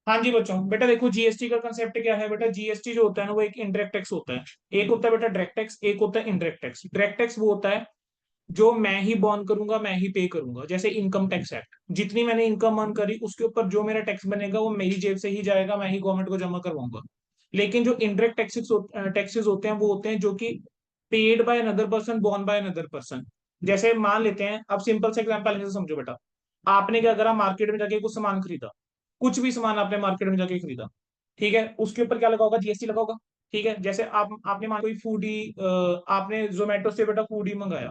हाँ जी बच्चों, बेटा देखो जीएसटी का कंसेप्ट क्या है बेटा। जीएसटी जो होता है ना वो एक इनडायरेक्ट टैक्स होता है। एक होता है बेटा डायरेक्ट टैक्स, एक होता है इनडायरेक्ट टैक्स। डायरेक्ट टैक्स वो होता है जो मैं ही बॉर्न करूंगा, मैं ही पे करूंगा। जैसे इनकम टैक्स एक्ट, जितनी मैंने इनकम अर्न करी उसके ऊपर जो मेरा टैक्स बनेगा वो मेरी जेब से ही जाएगा, मैं ही गवर्नमेंट को जमा करवाऊंगा। लेकिन जो इनडायरेक्ट टैक्सेस होते हैं वो होते हैं जो कि paid by another person, born by another person. जैसे मान लेते हैं, अब सिंपल से एग्जांपल से समझो बेटा। आपने क्या करा, मार्केट में जाके कुछ सामान खरीदा। कुछ भी सामान आपने मार्केट में जाके खरीदा, ठीक है, उसके ऊपर क्या लगा होगा, जीएसटी लगा होगा। ठीक है, जैसे आपने मान कोई फूड ही आपने जोमेटो से बेटा फूड ही मंगाया।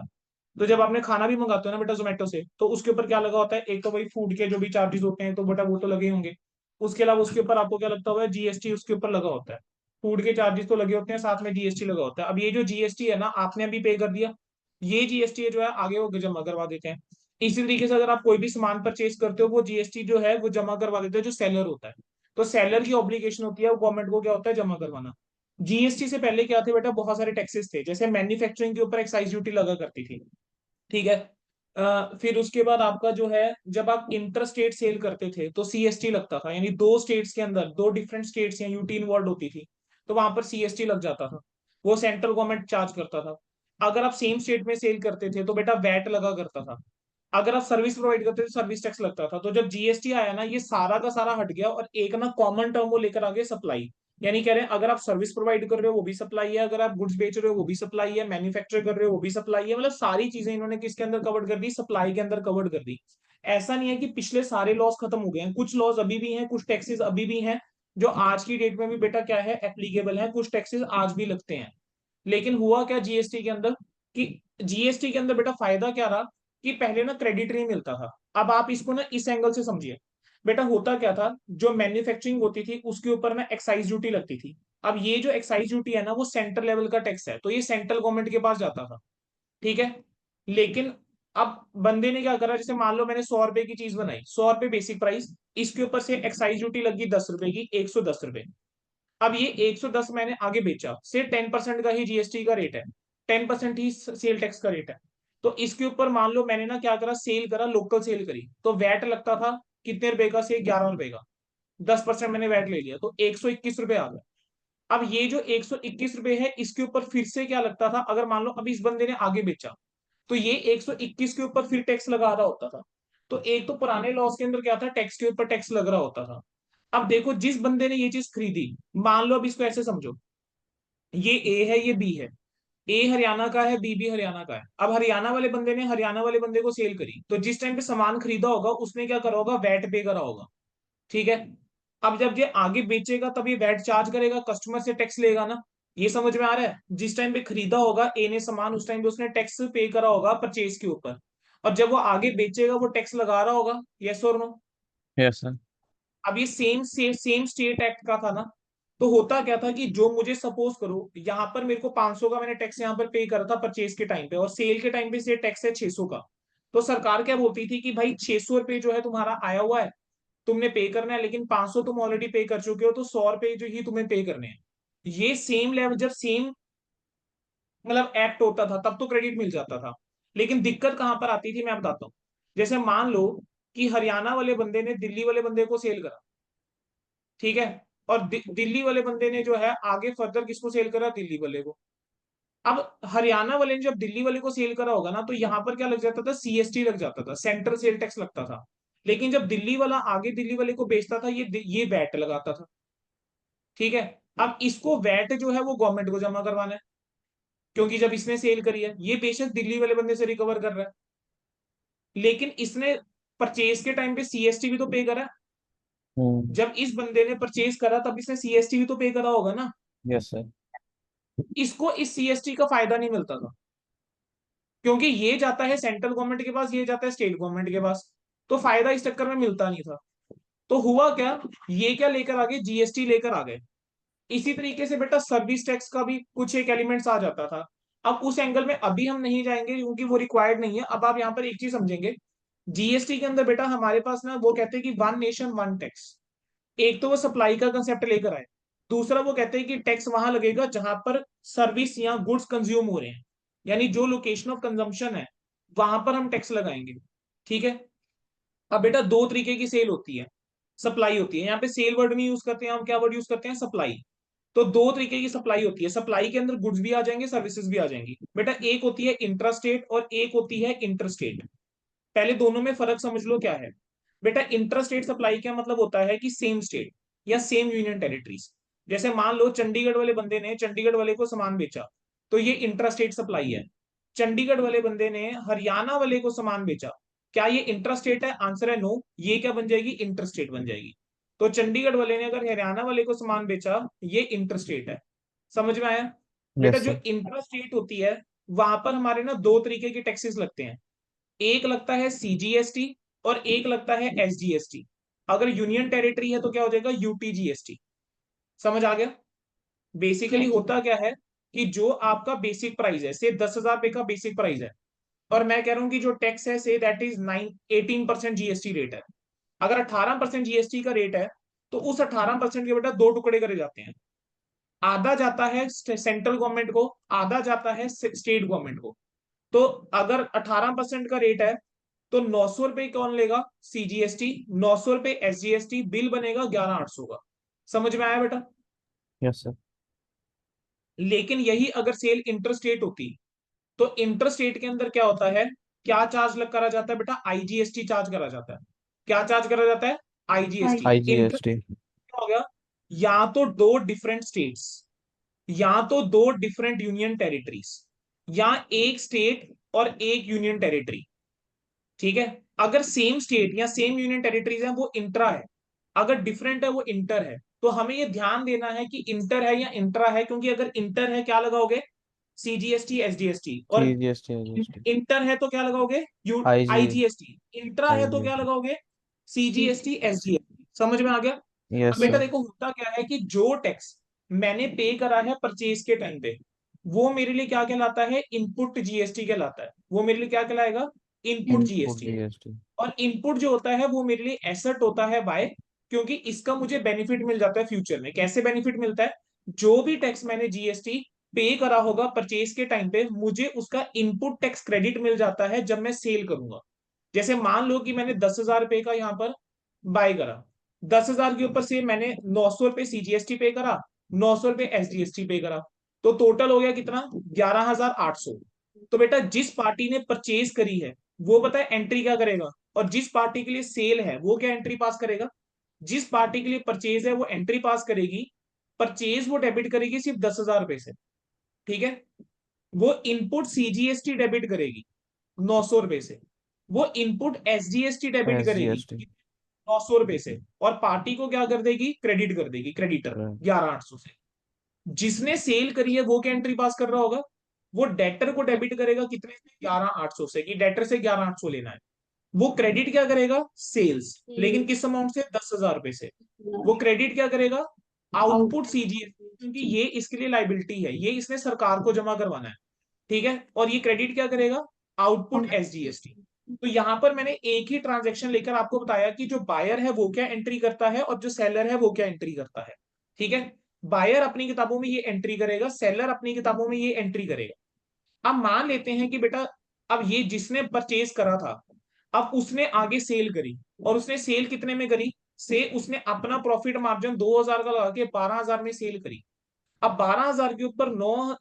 तो जब आपने खाना भी मंगाते हो ना बेटा जोमेटो से, तो उसके ऊपर क्या लगा होता है, एक तो वही फूड के जो भी चार्जेस होते हैं तो बेटा वो तो लगे होंगे। उसके अलावा उसके ऊपर आपको क्या लगता होगा, जीएसटी उसके ऊपर लगा होता है। फूड के चार्जेस तो लगे होते हैं, साथ में जीएसटी लगा होता है। अब ये जो जीएसटी है ना आपने अभी पे कर दिया, ये जीएसटी जो है आगे वो जमा करवा देते हैं। इसी तरीके से अगर आप कोई भी सामान परचेज करते हो, वो जीएसटी जो है वो जमा करवा देते हैं जो सेलर होता है। तो सेलर की ऑब्लिगेशन होती है वो गवर्नमेंट को क्या होता है, जमा करवाना। जीएसटी से पहले क्या थे बेटा, बहुत सारे टैक्सेस थे। जैसे मैन्युफैक्चरिंग के ऊपर एक्साइज ड्यूटी लगा करती थी, ठीक है। फिर उसके बाद आपका जो है, जब आप इंटर स्टेट सेल करते थे तो सीएसटी लगता था, यानी दो स्टेट्स के अंदर, दो डिफरेंट स्टेट्स या यूटी इन्वॉल्व होती थी, तो वहां पर सीएसटी लग जाता था। वो सेंट्रल गवर्नमेंट चार्ज करता था। अगर आप सेम स्टेट में सेल करते थे तो बेटा वैट लगा करता था। अगर आप सर्विस प्रोवाइड करते थे तो सर्विस टैक्स लगता था। तो जब जीएसटी आया ना, ये सारा का सारा हट गया और एक ना कॉमन टर्म वो लेकर आ गए, सप्लाई। यानी कह रहे हैं अगर आप सर्विस प्रोवाइड कर रहे हो वो भी सप्लाई है, अगर आप गुड्स बेच रहे हो वो भी सप्लाई है, मैन्युफैक्चर कर रहे हो वो भी सप्लाई है। मतलब सारी चीजें इन्होंने किसके अंदर कवर कर दी, सप्लाई के अंदर कवर कर दी। ऐसा नहीं है कि पिछले सारे लॉस खत्म हो गए हैं, कुछ लॉस अभी भी हैं, कुछ टैक्सेस अभी भी हैं जो आज की डेट में भी बेटा क्या है, एप्लीकेबल है। कुछ टैक्सेस आज भी लगते हैं। लेकिन हुआ क्या जीएसटी के अंदर, कि जीएसटी के अंदर बेटा फायदा क्या रहा, कि पहले ना क्रेडिट नहीं मिलता था। अब आप इसको ना इस एंगल से समझिए। बेटा होता क्या था, जो मैन्युफैक्चरिंग होती थी उसके ऊपर ना एक्साइज ड्यूटी लगती थी। अब ये जो एक्साइज ड्यूटी है ना वो सेंट्रल लेवल का टैक्स है, तो ये सेंट्रल गवर्नमेंट के पास जाता था, ठीक है। लेकिन अब बंदे ने क्या करा, जैसे मान लो मैंने 100 रुपए की चीज बनाई, 100 रुपए बेसिक प्राइस, इसके ऊपर से एक्साइज ड्यूटी लगी 10 रुपए की, 110 रुपए। अब ये 110 मैंने आगे बेचा, से 10% का ही जीएसटी का रेट है, 10% ही सेल टैक्स का रेट है। तो इसके ऊपर मान लो मैंने ना क्या करा, सेल करा, लोकल सेल करी, तो वैट लगता था कितने रुपए का, से 11 रुपए का। 10% मैंने वैट ले लिया तो 121 रुपए आ गया। अब ये जो 121 रुपए है इसके ऊपर फिर से क्या लगता था, अगर मान लो अब इस बंदे ने आगे बेचा, तो ये 121 के ऊपर फिर टैक्स लगा रहा होता था। तो एक तो पुराने लॉस के अंदर क्या था, टैक्स के ऊपर टैक्स लग रहा होता था। अब देखो जिस बंदे ने ये चीज खरीदी, मान लो अब इसको ऐसे समझो, ये ए है ये बी है। ए हरियाणा का है, बी भी हरियाणा का है। अब हरियाणा वाले बंदे ने हरियाणा वाले बंदे को सेल करी, तो जिस टाइम पे सामान खरीदा होगा उसने क्या करा होगा, वैट पे करा होगा, ठीक है। अब जब ये आगे बेचेगा तब ये वैट चार्ज करेगा, कस्टमर से टैक्स लेगा ना। ये समझ में आ रहा है, जिस टाइम पे खरीदा होगा ए ने सामान, उस टाइम पे उसने टैक्स पे करा होगा परचेज के ऊपर। और जब वो आगे बेचेगा वो टैक्स लगा रहा होगा, यस और नो। Yes sir. अब ये सेम स्टेट एक्ट का था ना। तो होता क्या था कि जो मुझे सपोज करो यहाँ पर मेरे को 500 का मैंने टैक्स यहाँ पर पे करा था परचेज के टाइम पे, और सेल के टाइम पे से टैक्स है 600 का। तो सरकार क्या बोलती थी कि भाई 600 रुपये जो है तुम्हारा आया हुआ है, तुमने पे करना है, लेकिन 500 तुम ऑलरेडी पे कर चुके हो, तो 100 रुपये जो ही तुम्हें पे करने हैं। ये सेम लेवल, जब सेम मतलब एक्ट होता था तब तो क्रेडिट मिल जाता था। लेकिन दिक्कत कहां पर आती थी मैं बताता हूँ। जैसे मान लो कि हरियाणा वाले बंदे ने दिल्ली वाले बंदे को सेल करा, ठीक है। और दिल्ली वाले बंदे ने जो है आगे फर्दर किसको सेल करा, दिल्ली वाले को। अब हरियाणा वाले ने जब दिल्ली वाले को सेल करा होगा ना, तो यहां पर क्या लग जाता था, सीएसटी लग जाता था, सेंट्रल सेल टैक्स लगता था। लेकिन जब दिल्ली वाला आगे दिल्ली वाले को बेचता था, ये वैट लगाता था, ठीक है। अब इसको वैट जो है वो गवर्नमेंट को जमा करवाना है, क्योंकि जब इसने सेल करी है, ये बेशक दिल्ली वाले बंदे से रिकवर कर रहा है, लेकिन इसने परचेज के टाइम पे सीएसटी भी तो पे करा है। हम्म। जब इस बंदे ने परचेज करा तब इसने सीएसटी भी तो पे करा होगा ना। Yes sir. इसको इस सीएसटी का फायदा नहीं मिलता था, क्योंकि ये जाता है सेंट्रल गवर्नमेंट के पास, ये जाता है स्टेट गवर्नमेंट के पास। तो फायदा इस चक्कर में मिलता नहीं था। तो हुआ क्या, ये क्या लेकर आ गए, जीएसटी लेकर आ गए। इसी तरीके से बेटा सर्विस टैक्स का भी कुछ एक एलिमेंट्स आ जाता था। अब उस एंगल में अभी हम नहीं जाएंगे क्योंकि वो रिक्वायर्ड नहीं है। अब आप यहाँ पर एक चीज समझेंगे, जीएसटी के अंदर बेटा हमारे पास ना वो कहते हैं कि वन नेशन वन टैक्स। एक तो वो सप्लाई का कंसेप्ट लेकर आए। दूसरा वो कहते हैं कि टैक्स वहां लगेगा जहां पर सर्विस या गुड्स कंज्यूम हो रहे हैं, यानी जो लोकेशन ऑफ कंजम्पशन है वहां पर हम टैक्स लगाएंगे, ठीक है। अब बेटा दो तरीके की सेल होती है। सप्लाई होती है। यहाँ पे सेल वर्ड नहीं यूज करते हैं हम, क्या वर्ड यूज करते हैं, सप्लाई। तो दो तरीके की सप्लाई होती है, सप्लाई के अंदर गुड्स भी आ जाएंगे, सर्विसेज भी आ जाएंगी बेटा। एक होती है इंट्रास्टेट और एक होती है इंटरस्टेट। पहले दोनों में फर्क समझ लो क्या है बेटा। इंटरस्टेट सप्लाई क्या मतलब होता है कि सेम स्टेट या सेम यूनियन टेरिटरीज। जैसे मान लो चंडीगढ़ वाले बंदे ने चंडीगढ़ वाले को सामान बेचा, तो ये इंट्रास्टेट सप्लाई है। चंडीगढ़ वाले बंदे ने हरियाणा वाले को सामान बेचा, क्या ये इंट्रास्टेट है, आंसर है नो, ये क्या बन जाएगी, इंटरस्टेट बन जाएगी। तो चंडीगढ़ वाले ने अगर हरियाणा वाले को सामान बेचा, ये इंटरस्टेट है। समझ में आया बेटा। यस जो सर। इंट्रास्टेट होती है वहां पर हमारे ना दो तरीके के टैक्सेस लगते हैं। एक लगता है सीजीएसटी और एक लगता है एसजीएसटी। अगर यूनियन टेरिटरी है तो क्या हो जाएगा, यूटीजीएसटी। समझ आ गया। बेसिकली होता क्या है कि जो आपका बेसिक प्राइस है, से 10,000 रुपए का बेसिक प्राइस है, और मैं कह रहा हूं कि जो टैक्स है say that is 18% GST rate है। अगर 18% जीएसटी का रेट है, तो उस 18% के बेटा दो टुकड़े करे जाते हैं। आधा जाता है सेंट्रल गवर्नमेंट को, आधा जाता है स्टेट गवर्नमेंट को। तो अगर 18% का रेट है, तो 900 रुपए कौन लेगा, सीजीएसटी। 900 रुपए एसजीएसटी, बिल बनेगा 11,800 का। समझ में आया बेटा। Yes sir. लेकिन यही अगर सेल इंटरस्टेट होती, तो इंटरस्टेट के अंदर क्या होता है, क्या चार्ज लग करा जाता है बेटा, आईजीएसटी चार्ज करा जाता है। क्या चार्ज करा जाता है, आईजीएसटी। IGST। इंटरस्टेट हो गया, या तो दो डिफरेंट स्टेट्स, या तो दो डिफरेंट यूनियन टेरिटरीज, या एक स्टेट और एक यूनियन टेरिटरी। ठीक है। अगर सेम स्टेट या सेम यूनियन टेरिटरीज है वो इंट्रा है, अगर डिफरेंट है वो इंटर है। तो हमें ये ध्यान देना है कि इंटर है या इंट्रा है, क्योंकि अगर इंटर है क्या लगाओगे, सीजीएसटी एसजीएसटी, और GST IGST। इंटर है तो क्या लगाओगे, यू IG। आईजीएसटी। इंट्रा है तो क्या IGST। लगाओगे, सीजीएसटी एसजीएसटी। समझ में आ गया। अब यस बेटा सर। देखो होता क्या है कि जो टैक्स मैंने पे करा है परचेज के टाइम पे, वो मेरे लिए क्या कहलाता है, इनपुट जीएसटी कहलाता है। वो मेरे लिए क्या कहलाएगा, इनपुट इनपुट जीएसटी। GST। और इनपुट जो होता है वो मेरे लिए एसेट होता है, वाई, क्योंकि इसका मुझे बेनिफिट मिल जाता है फ्यूचर में। कैसे बेनिफिट मिलता है, जो भी टैक्स मैंने जीएसटी पे करा होगा परचेज के टाइम पे, मुझे उसका इनपुट टैक्स क्रेडिट मिल जाता है जब मैं सेल करूंगा। जैसे मान लो कि मैंने 10,000 रुपए का यहाँ पर बाय करा, 10,000 के ऊपर से मैंने 900 रुपए सीजीएसटी पे करा, 900 रुपए एसजीएसटी पे करा, तो टोटल हो गया कितना, 11,800। तो बेटा जिस पार्टी ने परचेज करी है वो पता है एंट्री क्या करेगा, और जिस पार्टी के लिए सेल है वो क्या एंट्री पास करेगा। जिस पार्टी के लिए परचेज है वो एंट्री पास करेगी, परचेज वो डेबिट करेगी सिर्फ 10,000 रुपए से। ठीक है। वो इनपुट सीजीएसटी डेबिट करेगी 900 रुपए से, वो इनपुट एसजीएसटी डेबिट करेगी SGST। 900 रुपए से, और पार्टी को क्या कर देगी, क्रेडिट कर देगी, क्रेडिटर 11,800 से। जिसने सेल करी है वो क्या एंट्री पास कर रहा होगा, वो डेटर को डेबिट करेगा कितने से, 11,800 से, कि डेटर से 11,800 लेना है। वो क्रेडिट क्या करेगा, सेल्स, लेकिन किस अमाउंट से, 10,000 रुपए से। वो क्रेडिट क्या करेगा, आउटपुट सीजीएसटी, क्योंकि ये इसके लिए लाइबिलिटी है, ये इसने सरकार को जमा करवाना है। ठीक है। और ये क्रेडिट क्या करेगा, आउटपुट एसजीएसटी। तो यहां पर मैंने एक ही ट्रांजेक्शन लेकर आपको बताया कि जो बायर है वो क्या एंट्री करता है और जो सेलर है वो क्या एंट्री करता है। ठीक है। बायर अपनी किताबों में ये एंट्री करेगा, सेलर अपनी किताबों में ये एंट्री करेगा। अब मान लेते हैं कि बेटा, अब ये जिसने परचेज करा था, अब उसने आगे सेल करी, और उसने सेल कितने में करी, से उसने अपना प्रॉफिट मार्जिन 2,000 का लगा के 12,000 में सेल करी। अब 12,000 के ऊपर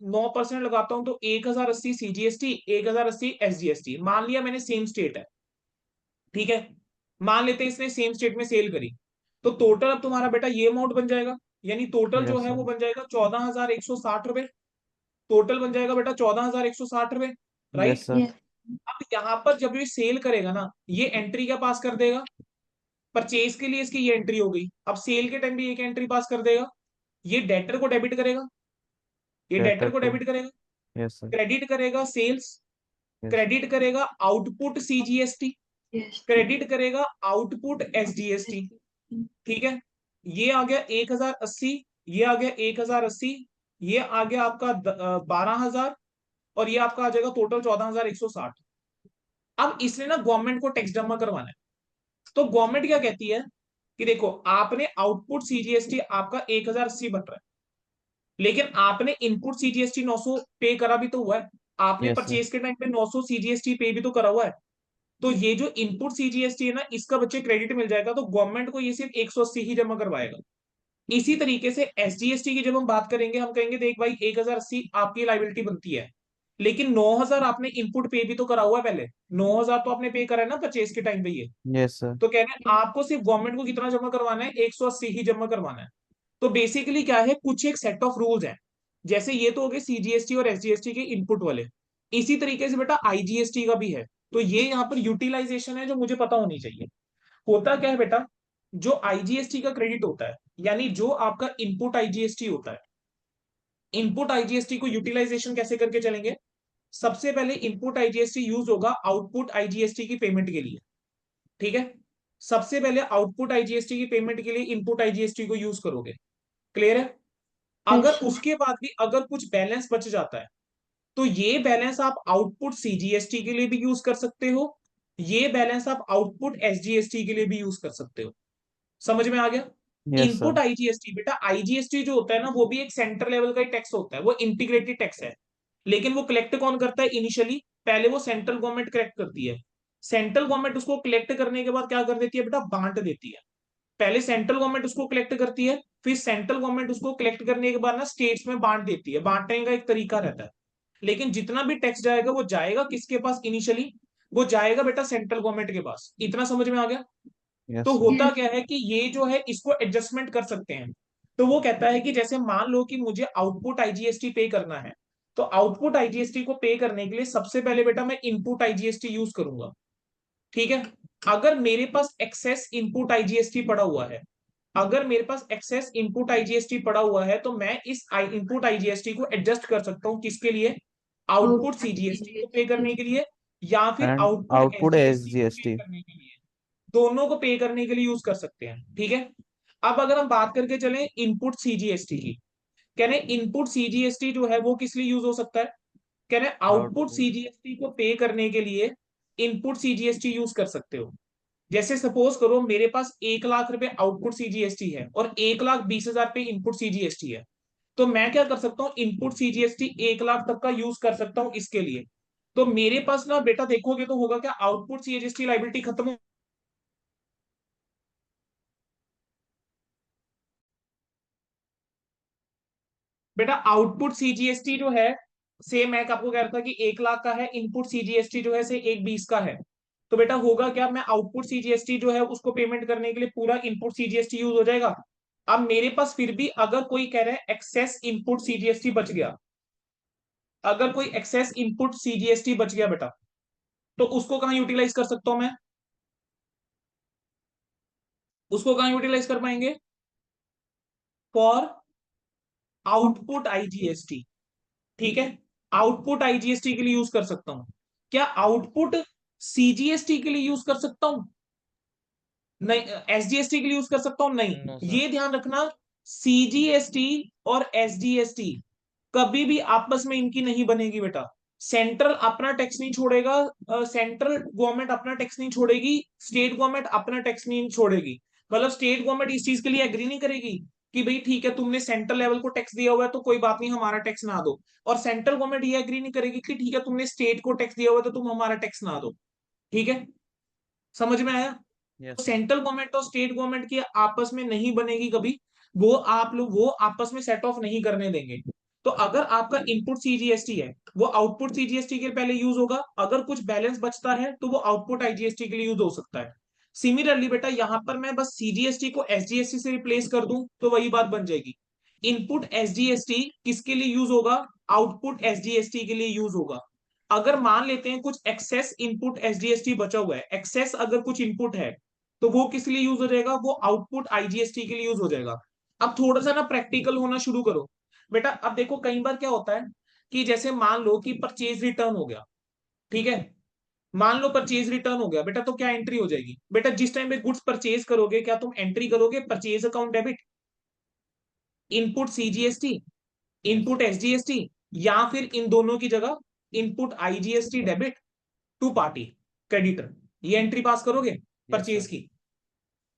9% लगाता हूं, तो 1,080 सीजीएसटी, 1,080 एसजीएसटी। मान लिया मैंने सेम स्टेट है। ठीक है। मान लेते हैं इसने सेम स्टेट में सेल करी, तो टोटल अब तुम्हारा बेटा ये अमाउंट बन जाएगा, यानी टोटल जो यस है वो सर। बन जाएगा 14,160 रुपए। टोटल बन जाएगा बेटा 14,160 रुपए। Yes right. सर। अब यहां पर जब ये सेल करेगा ना, ये एंट्री क्या पास कर देगा, परचेज के लिए इसकी ये एंट्री हो गई। अब सेल के टाइम पे ये क्या एंट्री पास कर देगा, ये डेटर को डेबिट करेगा, ये डेटर डेटर को को। डेबिट करेगा, यस सर। क्रेडिट करेगा सेल्स, यस। क्रेडिट करेगा आउटपुट सीजीएसटी, क्रेडिट करेगा आउटपुट एसजीएसटी। ठीक है। ये आ गया 1,080, ये आ गया 1,080, ये आ गया आपका 12,000, और ये आपका आ जाएगा टोटल 14,160। अब इसने ना गवर्नमेंट को टैक्स जमा करवाना है। तो गवर्नमेंट क्या कहती है कि देखो आपने आउटपुट सीजीएसटी आपका 1,080 बन रहा है, लेकिन आपने इनपुट सीजीएसटी 900 पे करा भी तो हुआ है। आपने यस सर। परचेज के टाइम पे 900 सीजीएसटी पे भी तो करा हुआ है। तो ये जो इनपुट सीजीएसटी है ना, इसका बच्चे क्रेडिट मिल जाएगा, तो गवर्नमेंट को ये सिर्फ 180 ही जमा करवाएगा। इसी तरीके से एसजीएसटी की जब हम बात करेंगे, हम कहेंगे देख भाई 1080 आपकी लाइबिलिटी बनती है, लेकिन 9000 आपने इनपुट पे भी तो करा हुआ है पहले, 9000 तो आपने पे करा है ना परचेज के टाइम पे ये। Yes sir. तो कहना है आपको सिर्फ गवर्नमेंट को कितना जमा करवाना है, 180 ही जमा करवाना है। तो बेसिकली क्या है, कुछ एक सेट ऑफ रूल्स हैं। जैसे ये तो हो गए सीजीएसटी और एसजीएसटी के इनपुट वाले। इसी तरीके से बेटा आईजीएसटी का भी है। तो ये यहाँ पर यूटिलाइजेशन है जो मुझे पता होनी चाहिए। होता क्या है बेटा, जो आईजीएसटी का क्रेडिट होता है, यानी जो आपका इनपुट आईजीएसटी होता है, इनपुट आईजीएसटी को यूटिलाइजेशन कैसे करके चलेंगे। सबसे पहले इनपुट आईजीएसटी यूज होगा आउटपुट आईजीएसटी की पेमेंट के लिए। ठीक है, सबसे पहले आउटपुट आईजीएसटी की पेमेंट के लिए इनपुट आईजीएसटी को यूज करोगे। क्लियर है। अगर अच्छा। उसके बाद भी अगर कुछ बैलेंस बच जाता है, तो ये बैलेंस आप आउटपुट सीजीएसटी के लिए भी यूज कर सकते हो, ये बैलेंस आप आउटपुट एसजीएसटी के लिए भी यूज कर सकते हो। समझ में आ गया। Yes sir. इनपुट आईजीएसटी बेटा, आईजीएसटी जो होता है ना, वो भी एक सेंटर लेवल का ही टैक्स होता है, वो इंटीग्रेटेड टैक्स है। लेकिन वो कलेक्ट कौन करता है इनिशियली, पहले वो सेंट्रल गवर्नमेंट कलेक्ट करती है। सेंट्रल गवर्नमेंट उसको कलेक्ट करने के बाद क्या कर देती है बेटा, बांट देती है। पहले सेंट्रल गवर्नमेंट उसको कलेक्ट करती है, फिर सेंट्रल गवर्नमेंट उसको कलेक्ट करने के बाद ना स्टेट्स में बांट देती है। बांटने का एक तरीका रहता है। लेकिन जितना भी टैक्स जाएगा वो जाएगा किसके पास इनिशियली, वो जाएगा बेटा सेंट्रल गवर्नमेंट के पास। इतना समझ में आ गया। यस तो सर। होता क्या है कि ये जो है इसको एडजस्टमेंट कर सकते हैं। तो वो कहता है कि जैसे मान लो कि मुझे आउटपुट आईजीएसटी पे करना है, तो आउटपुट आईजीएसटी को पे करने के लिए सबसे पहले बेटा मैं इनपुट आईजीएसटी यूज करूंगा। ठीक है। अगर मेरे पास एक्सेस इनपुट आईजीएसटी पड़ा हुआ है, अगर मेरे पास एक्सेस इनपुट आईजीएसटी पड़ा हुआ है, तो मैं इस इनपुट आईजीएसटी को एडजस्ट कर सकता हूँ किसके लिए, आउटपुट सीजीएसटी को पे करने के लिए, या फिर and output output S SGST जी को एस पे टी। करने के लिए। दोनों को पे करने के लिए यूज कर सकते हैं। ठीक है। अब अगर हम बात करके चले इनपुट सीजीएसटी की, कह रहे इनपुट सीजीएसटी जो है वो किस लिए यूज हो सकता है, कह रहे आउटपुट आउटपुट। सीजीएसटी को पे करने के लिए इनपुट सीजीएसटी यूज कर सकते हो। जैसे सपोज करो मेरे पास 1 लाख रुपए आउटपुट सीजीएसटी है और 1,20,000 पे इनपुट सीजीएसटी है, तो मैं क्या कर सकता हूँ, इनपुट सीजीएसटी 1 लाख तक का यूज कर सकता हूँ इसके लिए। तो मेरे पास ना बेटा देखोगे तो होगा क्या, आउटपुट सीजीएसटी लाइबिलिटी खत्म हो, बेटा आउटपुट सीजीएसटी जो है, सेम मैं आपको कह रहा था कि 1 लाख का है, इनपुट सीजीएसटी जो है से 1,20 का है। तो बेटा होगा क्या, मैं आउटपुट सीजीएसटी जो है उसको पेमेंट करने के लिए पूरा इनपुट सीजीएसटी यूज हो जाएगा। अब मेरे पास फिर भी अगर कोई कह रहा है एक्सेस इनपुट सीजीएसटी बच गया, अगर कोई एक्सेस इनपुट सीजीएसटी बच गया बेटा, तो उसको कहां यूटिलाइज कर सकता हूं मैं, उसको कहां यूटिलाइज कर पाएंगे, फॉर आउटपुट आईजीएसटी। ठीक है, आउटपुट आईजीएसटी के लिए यूज कर सकता हूं। क्या आउटपुट सीजीएसटी के लिए यूज कर सकता हूं, नहीं। एसजीएसटी के लिए यूज कर सकता हूं, नहीं। No sir. ये ध्यान रखना, सीजीएसटी और एसजीएसटी कभी भी आपस में इनकी नहीं बनेगी बेटा। सेंट्रल अपना टैक्स नहीं छोड़ेगा, सेंट्रल गवर्नमेंट अपना टैक्स नहीं छोड़ेगी, स्टेट गवर्नमेंट अपना टैक्स नहीं छोड़ेगी। मतलब स्टेट गवर्नमेंट इस चीज के लिए एग्री नहीं करेगी कि भाई ठीक है तुमने सेंट्रल लेवल को टैक्स दिया हुआ है तो कोई बात नहीं हमारा टैक्स ना दो, और सेंट्रल गवर्नमेंट ये एग्री नहीं करेगी कि ठीक है तुमने स्टेट को टैक्स दिया हुआ है तो तुम हमारा टैक्स ना दो। ठीक है, समझ में आया। Yes sir. सेंट्रल गवर्नमेंट और स्टेट गवर्नमेंट की आपस में नहीं बनेगी कभी, वो आप लोग वो आपस में सेट ऑफ नहीं करने देंगे। तो अगर आपका इनपुट सीजीएसटी है, वो आउटपुट सीजीएसटी के पहले यूज होगा, अगर कुछ बैलेंस बचता है तो वो आउटपुट आईजीएसटी के लिए यूज हो सकता है। सिमिलरली बेटा यहां पर मैं बस सीजीएसटी को एसजीएसटी से रिप्लेस कर दूं तो वही बात बन जाएगी। इनपुट एसजीएसटी किसके लिए यूज होगा, आउटपुट एसजीएसटी के लिए यूज होगा। अगर मान लेते हैं कुछ एक्सेस इनपुट एसजीएसटी बचा हुआ है, एक्सेस अगर कुछ इनपुट है, तो वो किस लिए यूज हो जाएगा, वो आउटपुट आईजीएसटी के लिए यूज हो जाएगा। अब थोड़ा सा ना प्रैक्टिकल होना शुरू करो बेटा। अब देखो कई बार क्या होता है कि जैसे मान लो कि परचेज रिटर्न हो गया। ठीक है, मान लो परचेज रिटर्न हो गया बेटा, तो क्या एंट्री हो जाएगी बेटा, जिस टाइम पे गुड्स परचेज करोगे क्या तुम एंट्री करोगे purchase account debit, input CGST, yes input SGST, या फिर इन दोनों की जगह input IGST debit to party creditor, ये एंट्री पास करोगे यस परचेज सर। की।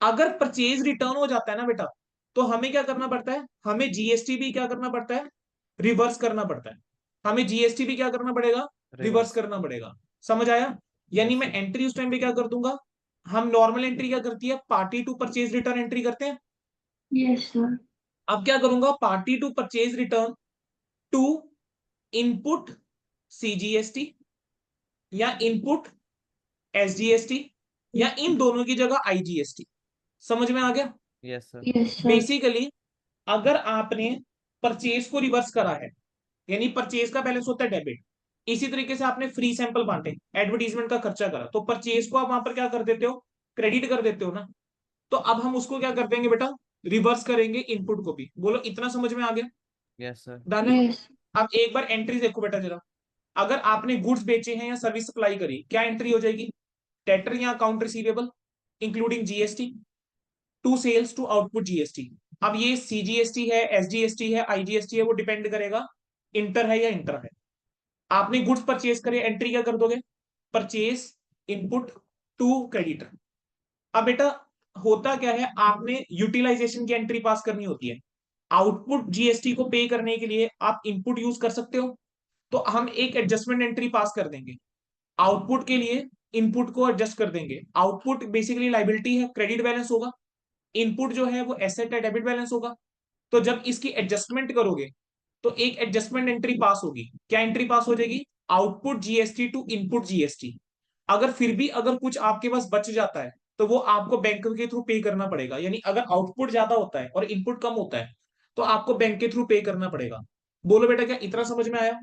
अगर परचेज रिटर्न हो जाता है ना बेटा, तो हमें क्या करना पड़ता है, हमें जीएसटी भी क्या करना पड़ता है, रिवर्स करना पड़ता है। हमें जीएसटी भी क्या करना पड़ेगा, रिवर्स रिवर्स। करना पड़ेगा। समझ आया। यानी Yes, मैं sir. एंट्री उस टाइम पे क्या कर दूंगा, हम नॉर्मल एंट्री क्या करती है, party to purchase return entry करते हैं। Yes, sir. अब क्या करूंगा, party to purchase return to input CGST या इनपुट एसजीएसटी या इन दोनों की जगह आईजीएसटी। समझ में आ गया? Yes, sir. Yes, sir. Basically अगर आपने परचेज को रिवर्स करा है, यानी परचेज का बैलेंस होता है डेबिट, इसी तरीके से आपने फ्री सैंपल बांटे, एडवर्टीजमेंट का खर्चा करा, तो परचेज को आप वहां पर क्या कर देते हो, क्रेडिट कर देते हो ना। तो अब हम उसको क्या कर देंगे बेटा, रिवर्स करेंगे इनपुट को भी। बोलो इतना समझ में आ गया? Yes, sir. डन है? Yes. अब एक बार एंट्री देखो बेटा जरा, अगर आपने गुड्स बेचे हैं या सर्विस सप्लाई करी, क्या एंट्री हो जाएगी, डेटर या account receivable including GST to sales to output GST. अब ये सीजीएसटी है, एसजीएसटी है, आईजीएसटी है, वो डिपेंड करेगा इंटर है या इंटर है। आपने गुड्स परचेज करे, एंट्री क्या कर दोगे, परचेज इनपुट टू क्रेडिटर। अब बेटा होता क्या है, आपने यूटिलाइजेशन की एंट्री पास करनी होती है। आउटपुट जीएसटी को पे करने के लिए आप इनपुट यूज कर सकते हो, तो हम एक एडजस्टमेंट एंट्री पास कर देंगे। आउटपुट के लिए इनपुट को एडजस्ट कर देंगे। आउटपुट बेसिकली लाइबिलिटी है, क्रेडिट बैलेंस होगा। इनपुट जो है वो एसेट है, डेबिट बैलेंस होगा। तो जब इसकी एडजस्टमेंट करोगे तो एक एडजस्टमेंट एंट्री पास होगी। क्या एंट्री पास हो जाएगी, output GST to input GST. अगर फिर भी अगर कुछ आपके पास बच जाता है तो वो आपको बैंक के थ्रू पे करना पड़ेगा। यानी अगर आउटपुट ज्यादा होता है और इनपुट कम होता है तो आपको बैंक के थ्रू पे करना पड़ेगा। बोलो बेटा क्या इतना समझ में आया?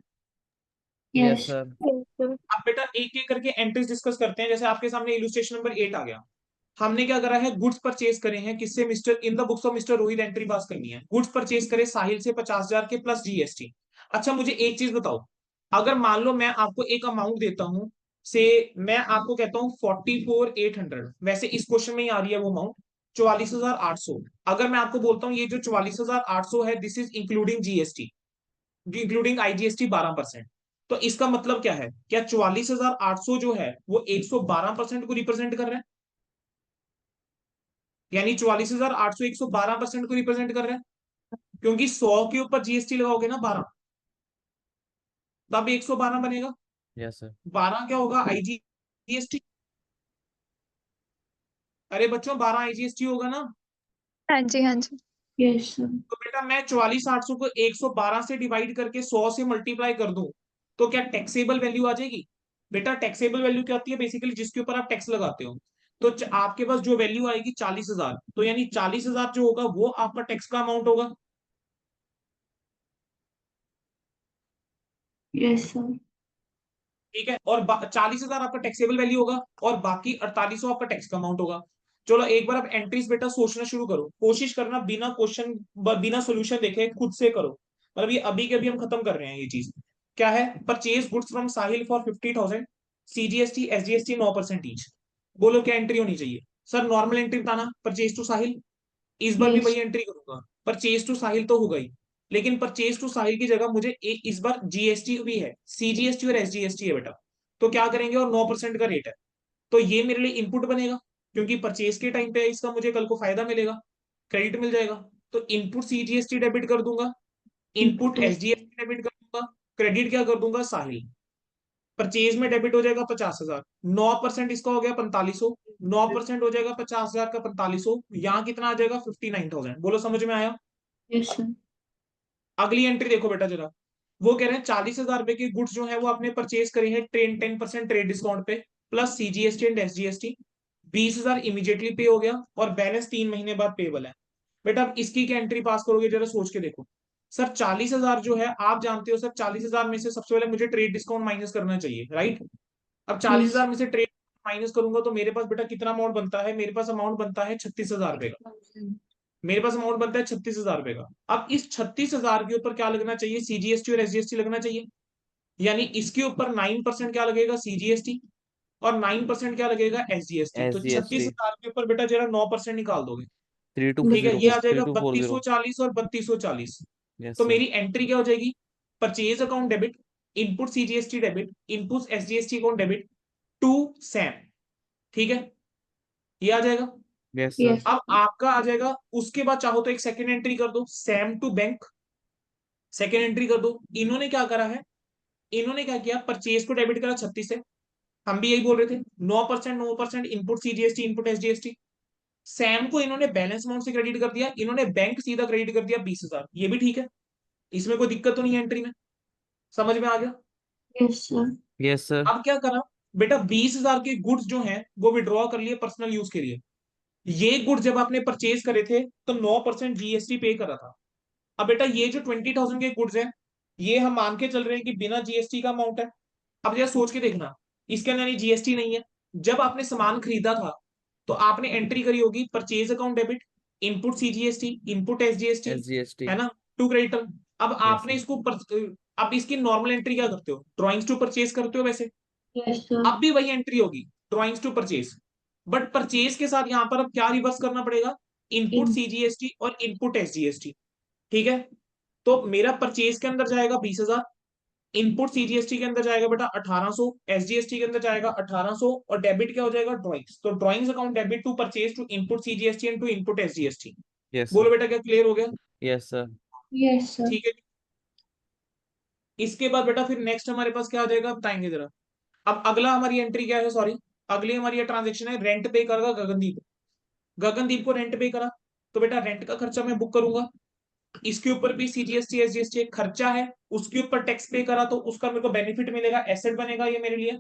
Yes, Yes. sir. Yes, sir. अब बेटा एक एक करके एंट्रीज डिस्कस करते हैं। जैसे आपके सामने इलुस्ट्रेशन नंबर 8 आ गया। हमने क्या करा है, गुड्स परचेज करे हैं किससे, mister in the books of mister Rohit entry पास करनी है। गुड्स परचेज करे साहिल से 50,000 के प्लस जीएसटी। अच्छा मुझे एक चीज बताओ, अगर मान लो मैं आपको एक अमाउंट देता हूं, से मैं आपको कहता हूं 44,800, वैसे इस क्वेश्चन में ही आ रही है वो अमाउंट 44,800। अगर मैं आपको बोलता हूँ ये जो 44,800 है this is including GST, including IGST 12%, तो इसका मतलब क्या है, क्या 44,800 जो है वो 112% को रिप्रेजेंट कर रहा है? यानी 44,800 112% को रिप्रेजेंट कर रहा है, क्योंकि 100 के ऊपर जीएसटी लगाओगे ना 12, तब 112 बनेगा। Yes, sir. 12 क्या होगा, आईजीएसटी। अरे बच्चों 12 आईजीएसटी होगा ना। हाँ जी, हाँ जी। Yes, sir. तो बेटा मैं 44,800 को 112 से डिवाइड करके 100 से मल्टीप्लाई कर दूं तो क्या टैक्सेबल वैल्यू आ जाएगी? बेटा टैक्सेबल वैल्यू क्या होती है, बेसिकली जिसके ऊपर आप टैक्स लगाते हो। तो आपके पास जो वैल्यू आएगी 40,000, तो यानी 40,000 जो होगा वो आपका टैक्स का अमाउंट होगा। Yes, sir. ठीक है, और 40,000 आपका टैक्सेबल वैल्यू होगा और बाकी 4800 आपका टैक्स का अमाउंट होगा। चलो एक बार अब एंट्रीज बेटा सोचना शुरू करो, कोशिश करना बिना क्वेश्चन बिना सोल्यूशन देखे खुद से करो। मतलब ये अभी के अभी हम खत्म कर रहे हैं ये चीज। क्या है, purchase goods from Sahil for 50,000, CGST SGST 9% each. बोलो क्या एंट्री होनी चाहिए? सर नॉर्मल एंट्री बताना, परचेज टू साहिल। इस बार भी Yes. वही एंट्री करूंगा, परचेज टू साहिल तो होगा ही, लेकिन परचेज टू साहिल की जगह मुझे इस बार जीएसटी भी है, सीजीएसटी और एसजीएसटी है बेटा। तो क्या करेंगे, और 9% का रेट है, तो ये मेरे लिए इनपुट बनेगा, क्योंकि परचेज के टाइम पे इसका मुझे कल को फायदा मिलेगा, क्रेडिट मिल जाएगा। तो इनपुट सीजीएसटी डेबिट कर दूंगा, इनपुट Yes. एसजीएसटी डेबिट कर दूंगा, क्रेडिट क्या कर दूंगा, साहिल। परचेज में डेबिट हो जाएगा 50,000, 9% इसका हो गया 4500, 9% हो जाएगा 50,000 का 4500, यहाँ कितना आ जाएगा 59,000। बोलो समझ में आया? Yes, sir. अगली एंट्री देखो बेटा जरा, वो कह रहे हैं 40,000 रुपए की गुड्स जो है वो आपने परचेज करी है 10% ट्रेड डिस्काउंट पे plus CGST and SGST. 20,000 immediately पे हो गया और बैलेंस 3 महीने बाद पेबल है। बेटा अब इसकी क्या एंट्री पास करोगे, जरा सोच के देखो। सर 40,000 जो है आप जानते हो सर, 40,000 में से सबसे पहले मुझे ट्रेड डिस्काउंट माइनस करना चाहिए, राइट? अब 40,000 Yes. में से ट्रेड माइनस करूंगा तो मेरे पास बेटा कितना अमाउंट बनता है, मेरे पास अमाउंट बनता है 36,000 रुपए का। 1,000. मेरे पास अमाउंट बनता है 36,000 रुपए का। अब इस 36,000 के ऊपर क्या लगना चाहिए, सीजीएसटी और एसजीएसटी लगना चाहिए। यानी इसके ऊपर 9% क्या लगेगा, सीजीएसटी, और 9% क्या लगेगा, एसजीएसटी। तो छत्तीस SGST. हजार के ऊपर बेटा जरा 9% निकाल दोगे। Three two ठीक है, zero ये Yes. आ four. जाएगा 3240. 3240 और 3240। Yes, तो sir. मेरी एंट्री क्या हो जाएगी, purchase account debit, input CGST debit, input SGST account debit to Sam. ठीक है, ये आ जाएगा। Yes, sir. Yes. अब आपका आ जाएगा, उसके बाद चाहो तो एक सेकंड एंट्री कर दो, Sam to bank, second entry कर दो। इन्होंने क्या करा है, इन्होंने क्या किया, परचेज को डेबिट करा 36 से, हम भी यही बोल रहे थे, 9% input CGST input SGST. Sam को इन्होंने बैलेंस अमाउंट से क्रेडिट कर दिया, इन्होंने बैंक सीधा क्रेडिट कर दिया 20,000, ये भी ठीक है, इसमें कोई दिक्कत तो नहीं है एंट्री में, समझ में आ गया। Yes, sir. Yes sir. अब क्या करा बेटा, 20,000 के गुड्स जो हैं वो विड्रॉ कर लिए पर्सनल यूज के लिए। ये गुड्स जब आपने परचेज करे थे तो 9% जीएसटी पे करा था। अब बेटा ये जो 20,000 के गुड्स हैं, ये हम मान के चल रहे हैं कि बिना जीएसटी का अमाउंट है। अब जरा सोच के देखना, इसके अंदर जीएसटी नहीं है। जब आपने सामान खरीदा था तो आपने एंट्री करी होगी purchase account debit, input CGST input SGST, SGST. है ना, टू क्रेडिटर। अब यस आपने सर। इसको अब इसकी नॉर्मल एंट्री क्या करते हो, ड्रॉइंग्स टू परचेज करते हो वैसे, Yes, sir. अब भी वही एंट्री होगी, drawings to purchase. But purchase के साथ यहां पर अब क्या रिवर्स करना पड़ेगा, इनपुट In- सीजीएसटी और इनपुट एसजीएसटी। ठीक है, तो मेरा परचेज के अंदर जाएगा 20,000, इनपुट सीजीएसटी के अंदर जाएगा बेटा 1800, एसजीएसटी के अंदर जाएगा 1800, और डेबिट क्या हो जाएगा, ड्रॉइंग्स। तो drawings account debit to purchase to input CGST and to input SGST. Yes बोलो सर। बेटा क्या क्लियर हो गया। Yes sir. Yes, sir. ठीक है, इसके बाद बेटा फिर नेक्स्ट हमारे पास क्या आ जाएगा बताएंगे जरा। अब अगला हमारी एंट्री क्या है, सॉरी, अगली हमारी ट्रांजेक्शन है, रेंट पे करेगा गगनदीप। गगनदीप को रेंट पे करा, तो बेटा रेंट का खर्चा मैं बुक करूंगा, इसके ऊपर भी सीजीएसटी एसजीएसटी एक खर्चा है, उसके ऊपर टैक्स पे करा तो उसका मेरे को बेनिफिट मिलेगा, एसेट बनेगा ये मेरे लिए।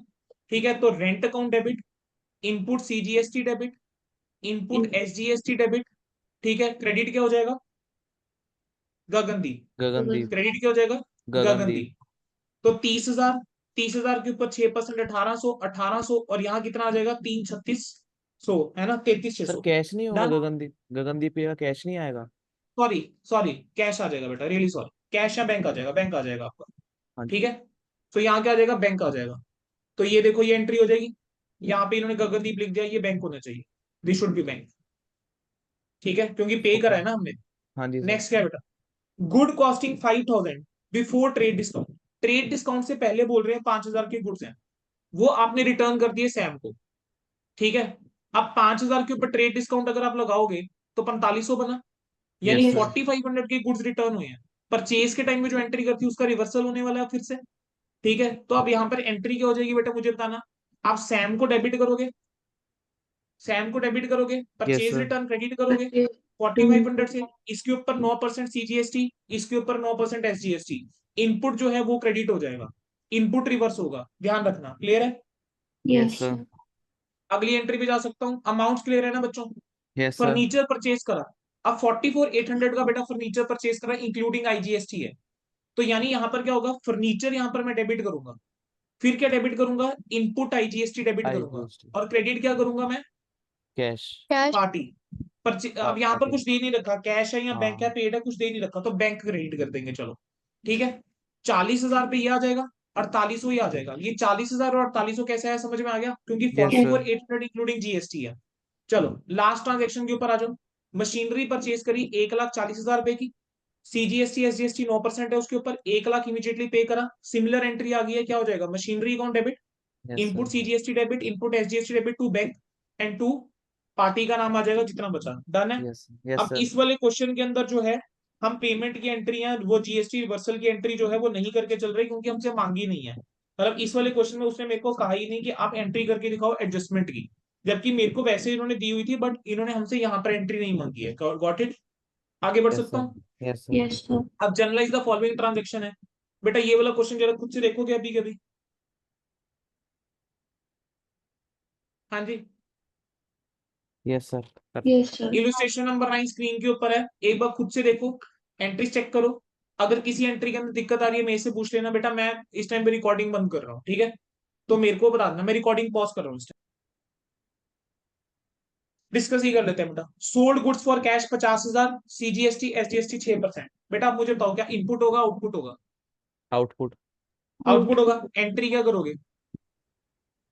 ठीक है, तो rent account debit, input CGST debit, input SGST debit. ठीक है, क्रेडिट क्या हो जाएगा, गगनदीप। गगनदीप। क्रेडिट क्या हो जाएगा, गगनदीप। गगनदीप। तो 30,000, 30,000 के ऊपर 6% 1800, 1800, और यहाँ कितना आ जाएगा 3,3600, है ना, 33,600 सर कैश नहीं होगा डन। गगनदीप, गगनदीप पे का कैश नहीं आएगा। सॉरी सॉरी, कैश आ जाएगा बेटा, रियली सॉरी, कैश या बैंक आ जाएगा, बैंक आ जाएगा आपका। हाँ जी। ठीक है, तो यहाँ क्या आ जाएगा, बैंक आ जाएगा। तो ये देखो ये एंट्री हो जाएगी, यहाँ पे इन्होंने गगनदीप लिख दिया, ये बैंक होना चाहिए, दिस शुड बी बैंक। ठीक है, क्योंकि पे ओके। करा है ना हमने। हाँ जी सर। नेक्स्ट क्या है बेटा, good costing 5,000 before trade discount. Trade discount से पहले बोल रहे हैं 5,000 के गुड्स हैं, वो आपने रिटर्न कर दिए सैम को। ठीक है, अब 5,000 के ऊपर ट्रेड डिस्काउंट अगर आप लगाओगे तो 4,500 बना, यानी यस Yes. सर। 4,500 के गुड्स रिटर्न हुए हैं। परचेज के टाइम में जो एंट्री करती है उसका रिवर्सल होने वाला है फिर से। ठीक है, तो अब यहाँ पर एंट्री क्या हो जाएगी बेटा, मुझे बताना। आप सैम को डेबिट करोगे, सैम को डेबिट करोगे, yes purchase sir. Return credit करोगे Purchase to 4,500 input. से, इसके ऊपर 9% सीजीएसटी, इसके ऊपर 9% एसजीएसटी, इनपुट जो है वो क्रेडिट हो जाएगा, इनपुट रिवर्स होगा, ध्यान रखना, क्लियर है। Yes Yes, sir. sir. अगली एंट्री पे जा सकता हूँ, अमाउंट क्लियर है ना बच्चों। Yes sir. फर्नीचर परचेज करा, अब 44,800 का बेटा फर्नीचर परचेज करा, इंक्लूडिंग आईजीएसटी है। तो यानी यहाँ पर क्या होगा, फर्नीचर यहाँ पर मैं डेबिट करूंगा, फिर क्या डेबिट करूंगा, इनपुट आईजीएसटी डेबिट करूंगा, आईजीएसटी। और क्रेडिट क्या करूंगा मैं, कैश। कैश। पार्टी। अब यहाँ पर पार्टी। कुछ दे नहीं रखा, कैश है या बैंक है हाँ। पेड है, कुछ दे नहीं रखा, तो बैंक क्रेडिट कर देंगे, चलो ठीक है। 40,000 पे ये आ जाएगा, 4800 ये आ जाएगा। ये 40,000 और 4800 कैसे आया, समझ में आ गया, क्योंकि yes forty Yes. Sir. Four eight hundred including GST है। चलो लास्ट ट्रांजेक्शन के ऊपर आ जाओ। मशीनरी परचेज करी 1,40,000 रुपए की, सीजीएसटी एसजीएसटी 9% है उसके ऊपर, 1,00,000 इमीडिएटली पे करा। सिमिलर एंट्री आ गई है, क्या हो जाएगा, machinery account debit, yes input sir. CGST debit, input SGST debit to bank and to party का नाम आ जाएगा जितना बचा, डन है। यस यस अब सर। इस वाले क्वेश्चन के अंदर जो है, हम पेमेंट की एंट्री है वो जीएसटी रिवर्सल की एंट्री जो है वो नहीं करके चल रही, क्योंकि हमसे मांगी नहीं है। मतलब इस वाले क्वेश्चन में उसने मेरे को कहा ही नहीं कि आप एंट्री करके दिखाओ एडजस्टमेंट की, जबकि मेरे को वैसे इन्होंने दी हुई थी, बट इन्होंने हमसे यहाँ पर एंट्री नहीं मांगी है। गॉट इट, आगे बढ़ यस सकता सर। हूँ। Yes sir. Yes, sir. अब जनरलाइज द फॉलोइंग ट्रांजेक्शन है, बेटा ये वाला क्वेश्चन जरा खुद से देखोगे अभी कभी। हाँ जी, yes sir. Yes, sir. Illustration number 9 screen के ऊपर है, एक बार खुद से देखो, एंट्री चेक करो। अगर किसी एंट्री के अंदर दिक्कत आ रही है मेरे से पूछ लेना बेटा, मैं इस टाइम पे रिकॉर्डिंग बंद कर रहा हूँ, ठीक है, तो मेरे को बता देना, मैं रिकॉर्डिंग पॉज कर रहा हूँ इस टाइम। डिस्कस ही कर लेते हैं बेटा। Sold goods for cash 50,000, CGST SGST 6%। बेटा आप मुझे बताओ क्या इनपुट होगा आउटपुट होगा, आउटपुट। आउटपुट होगा। एंट्री क्या करोगे,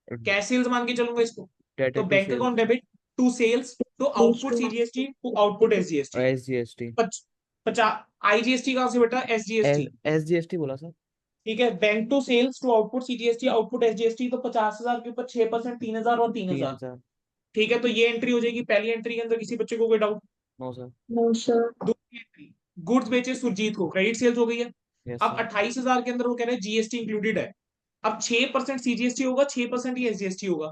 कैश सेल्स मान के चलूंगा इसको, तो dated to bank sales. Account debit to sales to output CGST to output SGST. SGST. 50 IGST कहां से बेटा, एसजीएसटी। एसजीएसटी बोला सर। ठीक है, bank to sales to output CGST output SGST, तो 50,000 के ऊपर 6%, 3,000 और 3,000। 3,000। ठीक है, तो ये एंट्री हो जाएगी पहली एंट्री के अंदर, किसी बच्चे को कोई doubt. No sir. No, sir. दूसरी एंट्री, गुड्स बेचे सुरजीत को, क्रेडिट सेल्स हो गई है। यस अब सर। 28,000 के अंदर वो कह रहे हैं जीएसटी इंक्लूडेड है, अब 6% सीजीएसटी होगा, 6% ही एसजीएसटी होगा।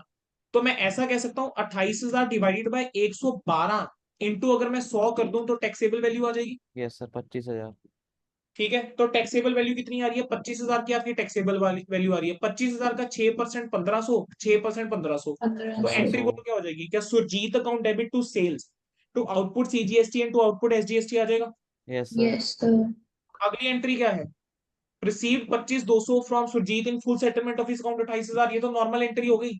तो मैं ऐसा कह सकता हूँ 28,000 डिवाइडेड बाय 112 इंटू अगर मैं 100 कर दूं तो टैक्सेबल वैल्यू आ जाएगी। Yes sir 25,000। ठीक है, तो टैक्सेबल वैल्यू कितनी आ रही है? 25,000 की आपकी टैक्सेबल वाली वैल्यू आ रही है। 25,000 का 6% 1500, 6% 1500। तो 1500। एंट्री 1500। बोलो क्या हो जाएगी? क्या Surjeet account debit to sales to output CGST and to output SGST आ जाएगा। Yes sir. Yes, sir. अगली एंट्री क्या है? Receive 25,200 from Surjeet in full settlement of his account 28,000। ये तो नॉर्मल एंट्री हो गई।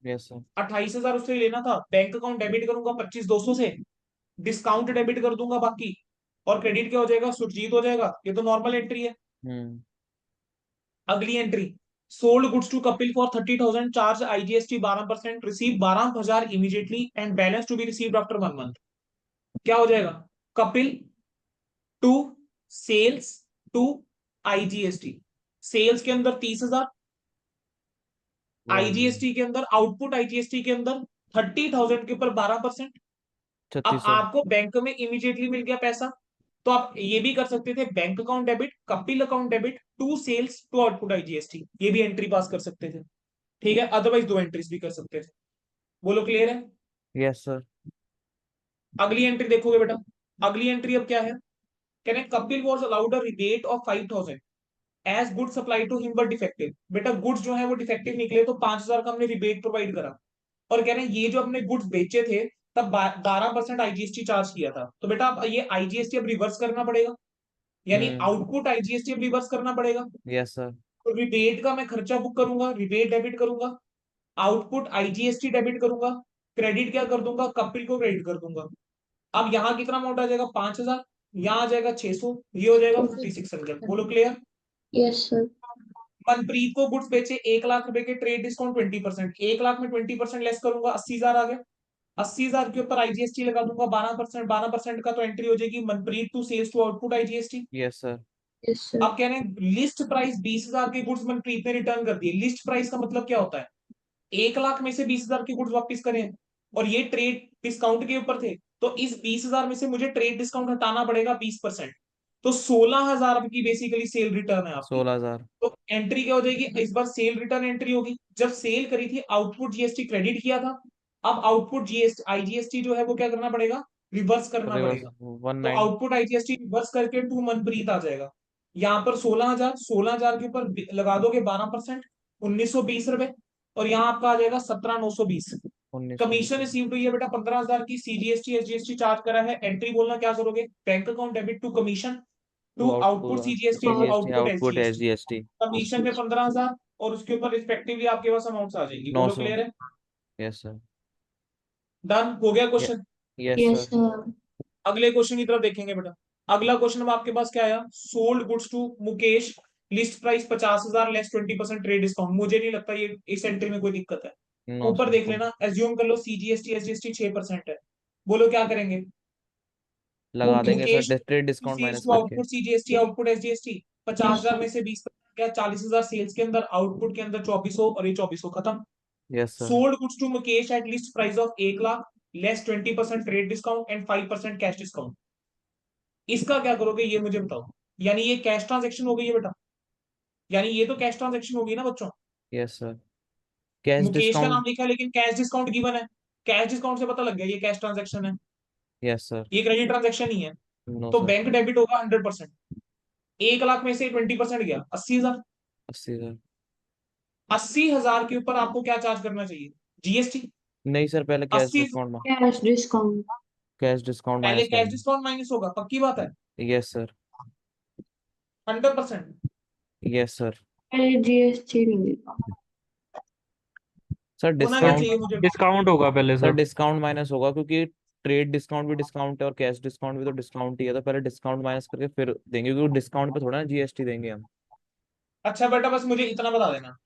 Yes sir. 28,000 उससे लेना था, बैंक अकाउंट डेबिट करूंगा 25,200 से, डिस्काउंट डेबिट कर दूंगा बाकी, और क्रेडिट क्या हो जाएगा? सुरजीत हो जाएगा। ये तो नॉर्मल एंट्री है। हम्म। अगली entry, sold goods to Kapil for 30,000, charge IGST 12%, receive 12,000 immediately and balance to be received after 1 month. क्या हो जाएगा? Kapil to sales to IGST. Sales के अंदर 30,000, आईजीएसटी के अंदर, आउटपुट आईजीएसटी के अंदर 30,000 के ऊपर 12%। अब 3600। आपको बैंक में इमीडिएटली मिल गया पैसा, तो आप ये भी कर सकते थे, bank account debit, Kapil account debit to sales to output IGST, ये भी एंट्री पास कर सकते थे। ठीक है, अदरवाइज दो एंट्रीज भी कर सकते थे। बोलो क्लियर है? Yes sir. अगली एंट्री देखोगे बेटा, अगली एंट्री अब क्या है? कह रहे Kapil was allowed a rebate of 5,000 as good supply to him but defective. बेटा गुड्स जो है वो डिफेक्टिव निकले तो 5,000 का हमने रिबेट प्रोवाइड करा, और कह रहे हैं ये जो अपने गुड्स बेचे थे तब 12% आईजीएसटी चार्ज किया था। तो बेटा अब ये आईजीएसटी अब रिवर्स करना पड़ेगा, यानी हम्म। आउटपुट आईजीएसटी अब रिवर्स करना पड़ेगा। Yes sir. तो रिबेट का मैं खर्चा बुक करूंगा, रिबेट डेबिट करूंगा, आउटपुट आईजीएसटी डेबिट करूंगा, क्रेडिट क्या कर दूंगा? कपिल को क्रेडिट कर दूंगा। अब यहाँ कितना अमाउंट आ जाएगा? 5,000, यहाँ आ जाएगा 600, ये हो जाएगा 5,600। बोलो क्लियर? Yes, sir. मनप्रीत को गुड्स बेचे 1 लाख रुपए के, ट्रेड डिस्काउंट 20%, 1 लाख में 20% लेस करूंगा, 80,000 आ गया। 80,000 के ऊपर आईजीएसटी लगा दूंगा 12%, 12% का तो एंट्री हो जाएगी Manpreet to sales to output IGST. Yes sir. Yes, sir. अब कह रहे हैं लिस्ट प्राइस 20,000 के गुड्स मनप्रीत ने रिटर्न कर दिए। लिस्ट प्राइस का मतलब क्या होता है? 1 लाख में से 20,000 के गुड्स वापस करें, और ये ट्रेड डिस्काउंट के ऊपर थे, तो इस 20,000 में से मुझे ट्रेड डिस्काउंट हटाना पड़ेगा 20%। तो 16,000 की बेसिकली सेल रिटर्न है आपकी। 16,000। तो एंट्री क्या हो जाएगी? इस बार सेल रिटर्न एंट्री होगी। जब सेल करी थी आउटपुट जीएसटी क्रेडिट किया था, अब आउटपुट जीएसटी आईजीएसटी जो है वो क्या करना पड़ेगा? रिवर्स करना रिवर्स पड़ेगा। तो 19। आउटपुट आईजीएसटी रिवर्स करके टू मनप्रीत आ जाएगा। यहाँ पर 16,000, 16,000 के ऊपर लगा दोगे 12%, 1,920 रुपए, और यहाँ आपका आ जाएगा 17,920। 1920। कमीशन रिसीव हुई है बेटा 15,000 की, सीजीएसटी एसजीएसटी चार्ज करा है। एंट्री बोलना क्या करोगे? Bank account debit to commission to to output output CGST to CGST output output SGST. SGST. Commission में 15,000, और उसके ऊपर रिस्पेक्टिवली आपके पास अमाउंट आ जाएगी। बोलो 900। क्लियर है? Yes sir. डन हो गया question. Yes Yes, sir. sir. अगले क्वेश्चन की तरफ देखेंगे बेटा। अगला क्वेश्चन अब आपके पास क्या आया? Sold goods to Mukesh, list price 50,000 less 20% trade discount. मुझे नहीं लगता ये इस एंट्री में कोई दिक्कत है। 900 ऊपर देख को लेना, एज्यूम कर लो सीजीएसटी एसजीएसटी 6% है। बोलो क्या करेंगे? लगा देंगे Mukesh sir trade discount sales minus to करके। Output CGST output SGST, Yes, 50,000 sir. में से 20% क्या? 40,000 सेल्स के अंदर, आउटपुट के अंदर 2400, और ये 2400 खत्म। Yes sir. Sold goods to Mukesh at list price of 1 lakh less 20% trade discount and 5% cash discount. इसका क्या करोगे ये मुझे बताओ। यानी ये कैश ट्रांजेक्शन हो गई है बेटा, यानी ये तो कैश ट्रांजेक्शन होगी ना बच्चों। Yes sir. कैश मुकेश का नाम डिस्काउंट। लिखा है लेकिन कैश डिस्काउंट गिवन है। कैश डिस्काउंट से पता लग गया ये कैश ट्रांजेक्शन है, यस सर। ये क्रेडिट ट्रांजेक्शन ही है। नो तो सर। बैंक डेबिट होगा 100%। 1 लाख में से 20% गया 80,000। 80,000। 80,000 के ऊपर आपको क्या चार्ज करना चाहिए? जीएसटी। नहीं सर पहले कैश 80, डिस्काउंट में। Cash discount. कैश डिस्काउंट पहले माइनस कैश करेंगे। डिस्काउंट माइनस होगा, पक्की बात है? Yes sir. 100%। Yes sir. GST लगेगा. सर होना क्या डिस्काउंट। चाहिए मुझे? डिस्काउंट होगा पहले सर सर। डिस्काउंट माइनस होगा क्योंकि ट्रेड डिस्काउंट भी डिस्काउंट है और कैश डिस्काउंट भी तो डिस्काउंट ही है, तो पहले डिस्काउंट माइनस करके फिर देंगे क्योंकि डिस्काउंट पे थोड़ा ना जीएसटी देंगे हम। अच्छा बेटा बस मुझे इतना बता देना,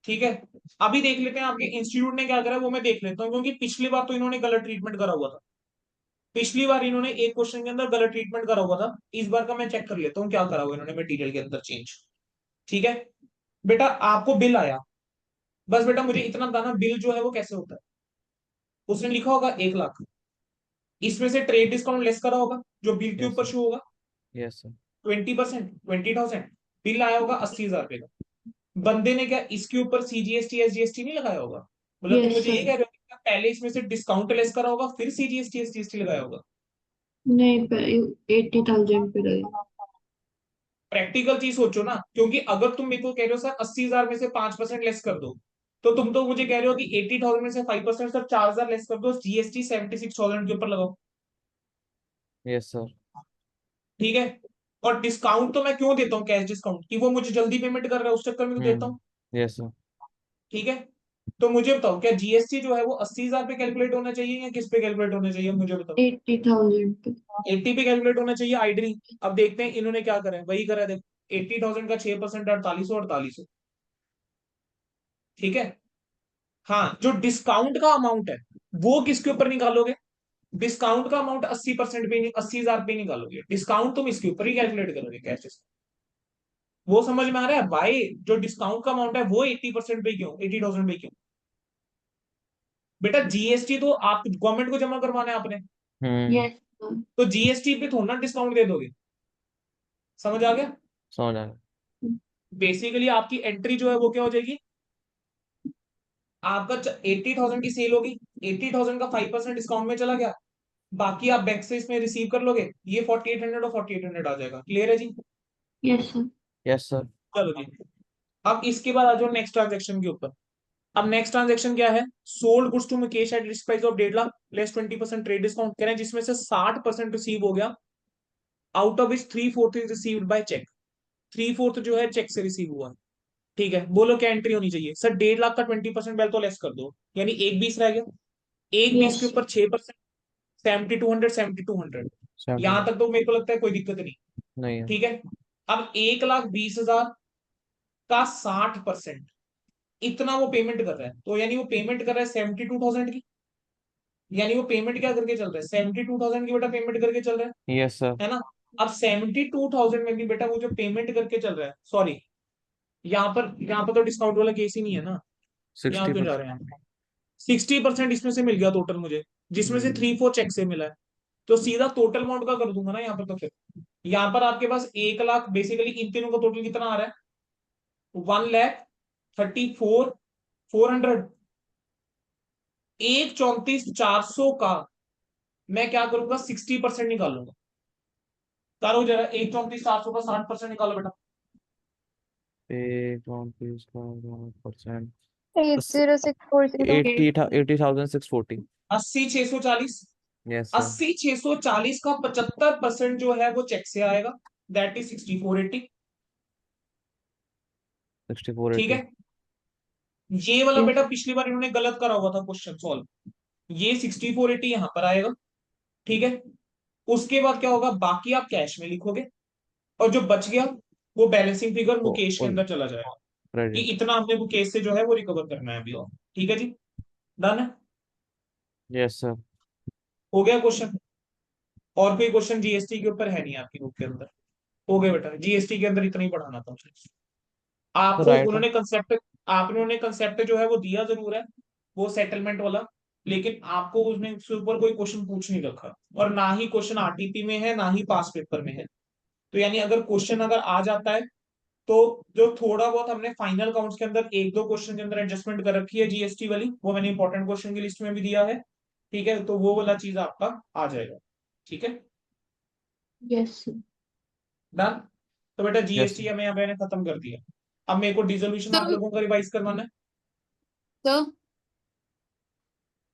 ठीक है? अभी देख लेते हैं आपके इंस्टीट्यूट ने क्या करा, वो मैं देख लेता हूँ, क्योंकि पिछली बार तो इन्होंने गलत ट्रीटमेंट करा हुआ था। पिछली बार इन्होंने एक क्वेश्चन के अंदर गलत ट्रीटमेंट करा हुआ था। इस बार का मैं चेक कर लेता हूँ क्या करा हुआ इन्होंने मटेरियल के अंदर चेंज। ठीक है बेटा, आपको बिल आया, बस बेटा मुझे इतना बताना बिल जो है वो कैसे होता है। उसने लिखा होगा 1 लाख, इसमें से ट्रेड डिस्काउंट लेस करा होगा जो बिल के यस ऊपर सर। शो होगा, यस सर। 20%, 20,000। बिल आया होगा 80,000 रुपए का। बंदे ने क्या इसके ऊपर सीजीएसटी एसजीएसटी नहीं लगाया होगा? मतलब तुम Yes, मुझे ये sir. कह रहे हो कि पहले इसमें से डिस्काउंट लेस करा होगा फिर सीजीएसटी एसजीएसटी लगाया होगा? नहीं, 80,000 पे रहेगा। प्रैक्टिकल चीज सोचो ना, क्योंकि अगर तुम मेरे को कह रहे हो सर 80,000 में से 5% लेस कर दो, तो तुम तो मुझे कह रहे हो कि 80,000 में से 5% सर 4,000 लेस कर दो, जीएसटी 76,000 के ऊपर लगाओ। Yes sir. ठीक है। और डिस्काउंट तो मैं क्यों देता हूँ कैश डिस्काउंट, कि वो मुझे जल्दी पेमेंट कर रहा है उस चक्कर में तो देता हूँ। Yes sir. ठीक है। तो मुझे बताओ क्या जीएसटी जो है वो 80,000 पे कैलकुलेट होना चाहिए या किस पे कैलकुलेट होना चाहिए, मुझे बताओ। 80,000 पे। 80 पे कैलकुलेट होना चाहिए आइडियली। अब देखते हैं इन्होंने क्या करा है, वही करा है देखो। 80,000 का 6% 4800। ठीक है। हाँ, जो डिस्काउंट का अमाउंट है वो किसके ऊपर निकालोगे? डिस्काउंट का अमाउंट 80% पे, 80,000 पे निकालोगे, डिस्काउंट तुम इसके ऊपर ही कैलकुलेट करोगे कैश। वो समझ में आ रहा है भाई? जो डिस्काउंट का अमाउंट है वो 80% पे क्यों, 80,000 पे क्यों? बेटा जीएसटी तो आप गवर्नमेंट को जमा करवाना है आपने, Yes, sir. तो जीएसटी पे थोड़ा ना डिस्काउंट दे दोगे। समझ आ गया? समझ आ गया। बेसिकली आपकी एंट्री जो है वो क्या हो जाएगी, आपका 80,000 की सेल होगी, 80,000 का 5% डिस्काउंट में चला गया, बाकी आप बैंक से इसमें रिसीव कर लोगे, ये 4800 और 4800 आ जाएगा। क्लियर है जी? Yes, sir. Yes sir. चलो जी। अब इसके बाद आ जाओ नेक्स्ट ट्रांजेक्शन के ऊपर। अब नेक्स्ट ट्रांजेक्शन क्या है? Sold goods to Mukesh at list price of 1.5 lakh less 20% trade discount, कह रहे हैं जिसमें से 60% रिसीव हो गया, out of which 3/4 is received by cheque. 3/4 जो है चेक से रिसीव हुआ है। ठीक है, बोलो क्या एंट्री होनी चाहिए सर? 1.5 लाख का 20% पहले तो लेस कर दो, यानी एक 20 रह गया, एक 20 के Yes, ऊपर 6%, 7200, 7200। यहां 70 तक तो मेरे को लगता है कोई दिक्कत नहीं। नहीं है। ठीक है। अब 1,20,000 का 60%, इतना वो पेमेंट कर रहा है, तो यानी वो पेमेंट कर रहा है 72,000 की, यानी वो पेमेंट क्या करके चल रहा है? 72,000 की बेटा पेमेंट करके चल रहा यस सर। है ना? अब 72,000 में भी बेटा वो जो पेमेंट करके चल रहा है, सॉरी, यहाँ पर तो डिस्काउंट वाला केस ही नहीं है ना। यहाँ क्यों जा 60%। रहे हैं? 60% इसमें से मिल गया टोटल मुझे, जिसमें से 3/4 चेक से मिला है, तो सीधा टोटल अमाउंट का कर दूंगा ना यहाँ पर। तो फिर यहाँ पर आपके पास 1 लाख, बेसिकली इन तीनों का टोटल कितना आ रहा है? 1,34,400। 1,34,400 का मैं क्या करूंगा, 60% निकालूंगा। करो जरा, 1,34,400 का 60% निकालो बेटा। 1% 80,640। 80,640। 80,640। Yes sir. 80,640 का 75% जो है वो चेक से आएगा, दैट इज 6,480। ठीक 6480। है। ये वाला yes, बेटा पिछली बार इन्होंने गलत करा हुआ था क्वेश्चन सॉल्व, ये 6,480 यहां पर आएगा। ठीक है। उसके बाद क्या होगा, बाकी आप कैश में लिखोगे, और जो बच गया वो बैलेंसिंग फिगर ओ मुकेश के ओ अंदर चला जाएगा, कि क्रेडिट। इतना हमने मुकेश से जो है वो रिकवर करना है अभी। और ठीक है जी, डन है। Yes sir. हो गया क्वेश्चन? और कोई क्वेश्चन जीएसटी के ऊपर है नहीं आपकी बुक के अंदर? हो गए बेटा, जीएसटी के अंदर इतना ही पढ़ाना था तो आपको। राइट है। उन्होंने कंसेप्ट, आपने कंसेप्ट जो है वो दिया जरूर है, वो सेटलमेंट वाला, लेकिन आपको उसने उसके ऊपर कोई क्वेश्चन पूछ नहीं रखा, और ना ही क्वेश्चन आरटीपी में है, ना ही पास पेपर में है। तो यानी अगर क्वेश्चन अगर आ जाता है, तो जो थोड़ा बहुत हमने फाइनल काउंट्स के अंदर एक दो क्वेश्चन के अंदर एडजस्टमेंट कर रखी है जीएसटी वाली, वो मैंने इंपॉर्टेंट क्वेश्चन की लिस्ट में भी दिया है। ठीक है, तो वो वाला चीज आपका आ जाएगा। ठीक है, yes, sir. डन। तो बेटा यस जीएसटी हमें यहाँ मैंने खत्म कर दिया। अब मेरे को डिसोल्यूशन आप सर लोगों का रिवाइज करवाना है। सर